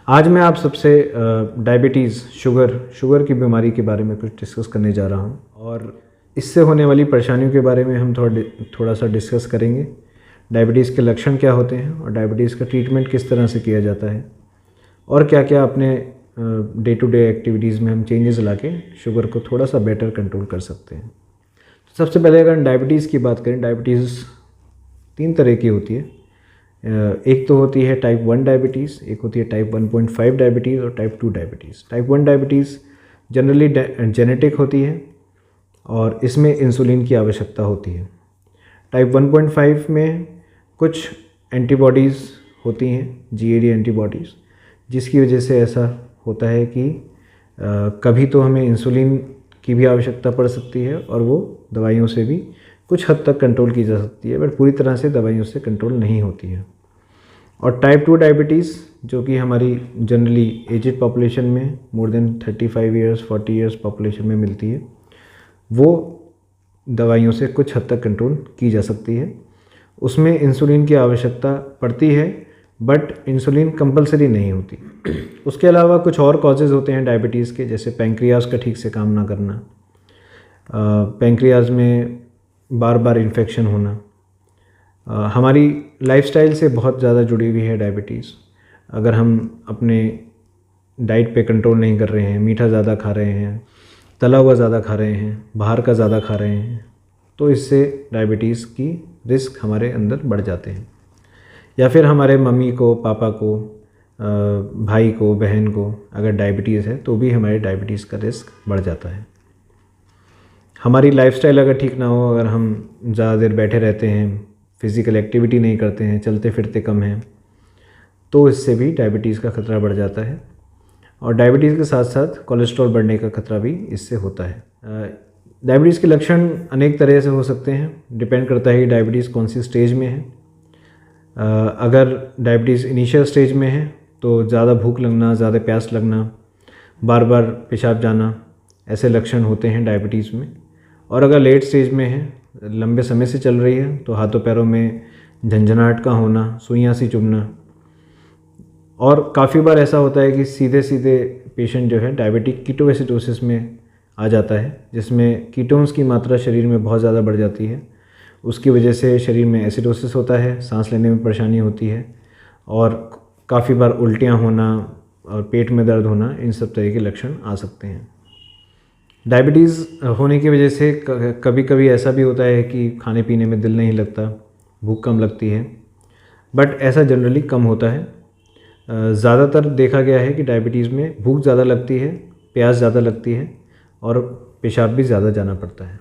आज मैं आप सबसे डायबिटीज़ शुगर की बीमारी के बारे में कुछ डिस्कस करने जा रहा हूं और इससे होने वाली परेशानियों के बारे में हम थोड़ा सा डिस्कस करेंगे। डायबिटीज़ के लक्षण क्या होते हैं और डायबिटीज़ का ट्रीटमेंट किस तरह से किया जाता है और क्या क्या अपने डे टू डे एक्टिविटीज़ में हम चेंजेस लाके शुगर को थोड़ा सा बेटर कंट्रोल कर सकते हैं। तो सबसे पहले अगर डायबिटीज़ की बात करें, डायबिटीज़ 3 तरह की होती है। एक तो होती है टाइप 1 डायबिटीज़, एक होती है टाइप 1.5 डायबिटीज़ और type 2 diabetes. Type 1 diabetes generally genetic होती है और इसमें इंसुलिन की आवश्यकता होती है। टाइप 1.5 में कुछ एंटीबॉडीज़ होती हैं, जीएडी एंटीबॉडीज़, जिसकी वजह से ऐसा होता है कि कभी तो हमें इंसुलिन की भी आवश्यकता पड़ सकती है और वो दवाइयों से भी कुछ हद तक कंट्रोल की जा सकती है, बट पूरी तरह से दवाइयों से कंट्रोल नहीं होती है। और टाइप 2 डायबिटीज़ जो कि हमारी जनरली एजेड पॉपुलेशन में more than 35 years 40 years population में मिलती है, वो दवाइयों से कुछ हद तक कंट्रोल की जा सकती है। उसमें इंसुलिन की आवश्यकता पड़ती है बट इंसुलिन कंपलसरी नहीं होती। उसके अलावा कुछ और कॉजेज़ होते हैं डायबिटीज़ के, जैसे पैंक्रियाज का ठीक से काम ना करना, पैंक्रियाज में बार बार इन्फेक्शन होना। हमारी लाइफस्टाइल से बहुत ज़्यादा जुड़ी हुई है डायबिटीज़। अगर हम अपने डाइट पे कंट्रोल नहीं कर रहे हैं, मीठा ज़्यादा खा रहे हैं, तला हुआ ज़्यादा खा रहे हैं, बाहर का ज़्यादा खा रहे हैं, तो इससे डायबिटीज़ की रिस्क हमारे अंदर बढ़ जाते हैं। या फिर हमारे मम्मी को, पापा को, भाई को, बहन को अगर डायबिटीज़ है तो भी हमारे डायबिटीज़ का रिस्क बढ़ जाता है। हमारी लाइफस्टाइल अगर ठीक ना हो, अगर हम ज़्यादा देर बैठे रहते हैं, फिज़िकल एक्टिविटी नहीं करते हैं, चलते फिरते कम हैं, तो इससे भी डायबिटीज़ का खतरा बढ़ जाता है। और डायबिटीज़ के साथ साथ कोलेस्ट्रॉल बढ़ने का खतरा भी इससे होता है। डायबिटीज़ के लक्षण अनेक तरह से हो सकते हैं, डिपेंड करता है कि डायबिटीज़ कौन सी स्टेज में है। अगर डायबिटीज़ इनिशियल स्टेज में है तो ज़्यादा भूख लगना, ज़्यादा प्यास लगना, बार बार पेशाब जाना, ऐसे लक्षण होते हैं डायबिटीज़ में। और अगर लेट स्टेज में है, लंबे समय से चल रही है, तो हाथों पैरों में झंझनाहट का होना, सुइयां सी चुभना। और काफ़ी बार ऐसा होता है कि सीधे सीधे पेशेंट जो है डायबिटिक कीटोएसिडोसिस में आ जाता है, जिसमें कीटोन्स की मात्रा शरीर में बहुत ज़्यादा बढ़ जाती है। उसकी वजह से शरीर में एसिडोसिस होता है, सांस लेने में परेशानी होती है और काफ़ी बार उल्टियाँ होना और पेट में दर्द होना, इन सब तरह के लक्षण आ सकते हैं। डायबिटीज़ होने की वजह से कभी कभी ऐसा भी होता है कि खाने पीने में दिल नहीं लगता, भूख कम लगती है, बट ऐसा जनरली कम होता है। ज़्यादातर देखा गया है कि डायबिटीज़ में भूख ज़्यादा लगती है, प्यास ज़्यादा लगती है और पेशाब भी ज़्यादा जाना पड़ता है।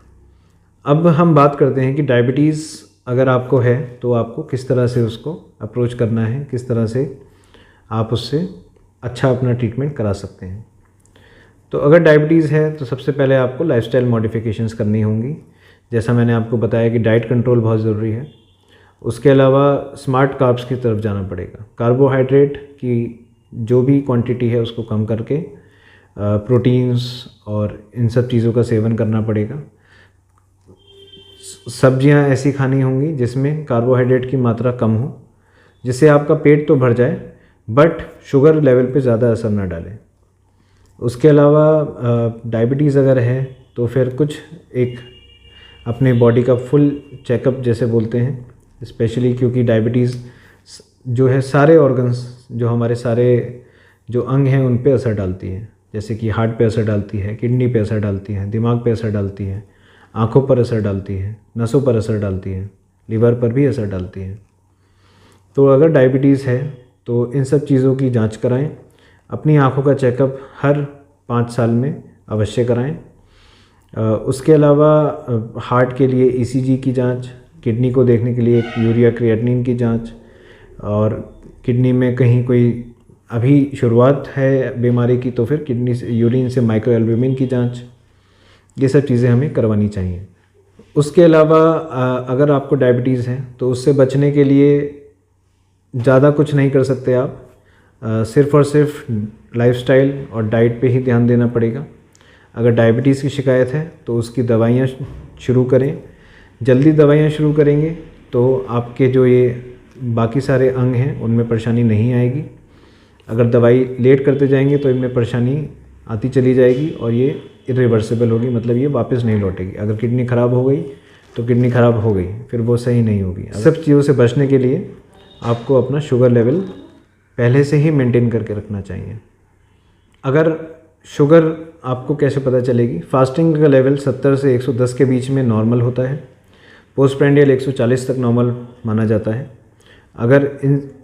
अब हम बात करते हैं कि डायबिटीज़ अगर आपको है तो आपको किस तरह से उसको अप्रोच करना है, किस तरह से आप उससे अच्छा अपना ट्रीटमेंट करा सकते हैं। तो अगर डायबिटीज़ है तो सबसे पहले आपको लाइफस्टाइल मॉडिफिकेशंस करनी होंगी। जैसा मैंने आपको बताया कि डाइट कंट्रोल बहुत ज़रूरी है। उसके अलावा स्मार्ट कार्ब्स की तरफ जाना पड़ेगा। कार्बोहाइड्रेट की जो भी क्वांटिटी है उसको कम करके प्रोटीन्स और इन सब चीज़ों का सेवन करना पड़ेगा। सब्जियां ऐसी खानी होंगी जिसमें कार्बोहाइड्रेट की मात्रा कम हो, जिससे आपका पेट तो भर जाए बट शुगर लेवल पे ज़्यादा असर ना डाले। उसके अलावा डायबिटीज़ अगर है तो फिर कुछ एक अपने बॉडी का फुल चेकअप जैसे बोलते हैं, स्पेशली क्योंकि डायबिटीज़ जो है सारे ऑर्गन्स, जो हमारे सारे जो अंग हैं उन पे असर डालती है। जैसे कि हार्ट पे असर डालती है, किडनी पे असर डालती है, दिमाग पे असर डालती है, आँखों पर असर डालती है, नसों पर असर डालती है, लीवर पर भी असर डालती है। तो अगर डायबिटीज़ है तो इन सब चीज़ों की जांच कराएं। अपनी आँखों का चेकअप हर 5 साल में अवश्य कराएं। उसके अलावा हार्ट के लिए ईसीजी की जांच, किडनी को देखने के लिए यूरिया क्रिएटिनिन की जांच, और किडनी में कहीं कोई अभी शुरुआत है बीमारी की तो फिर किडनी से यूरिन से माइक्रोएल्ब्यूमिन की जांच, ये सब चीज़ें हमें करवानी चाहिए। उसके अलावा अगर आपको डायबिटीज़ है तो उससे बचने के लिए ज़्यादा कुछ नहीं कर सकते आप, सिर्फ़ और सिर्फ लाइफस्टाइल और डाइट पे ही ध्यान देना पड़ेगा। अगर डायबिटीज़ की शिकायत है तो उसकी दवाइयाँ शुरू करें। जल्दी दवाइयाँ शुरू करेंगे तो आपके जो ये बाकी सारे अंग हैं उनमें परेशानी नहीं आएगी। अगर दवाई लेट करते जाएंगे तो इनमें परेशानी आती चली जाएगी और ये इरिवर्सिबल होगी, मतलब ये वापस नहीं लौटेगी। अगर किडनी ख़राब हो गई तो किडनी ख़राब हो गई, फिर वो सही नहीं होगी। सब चीज़ों से बचने के लिए आपको अपना शुगर लेवल पहले से ही मेंटेन करके रखना चाहिए। अगर शुगर आपको कैसे पता चलेगी? फास्टिंग का लेवल 70 से 110 के बीच में नॉर्मल होता है। पोस्ट प्रेंडियल 140 तक नॉर्मल माना जाता है। अगर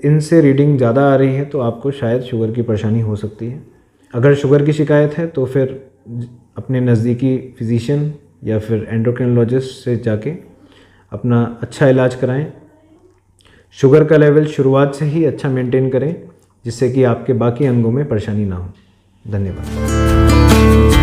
इनसे रीडिंग ज़्यादा आ रही है तो आपको शायद शुगर की परेशानी हो सकती है। अगर शुगर की शिकायत है तो फिर अपने नज़दीकी फिजिशियन या फिर एंडोक्रिनोलॉजिस्ट से जाके अपना अच्छा इलाज कराएं। शुगर का लेवल शुरुआत से ही अच्छा मेंटेन करें जिससे कि आपके बाकी अंगों में परेशानी ना हो। धन्यवाद।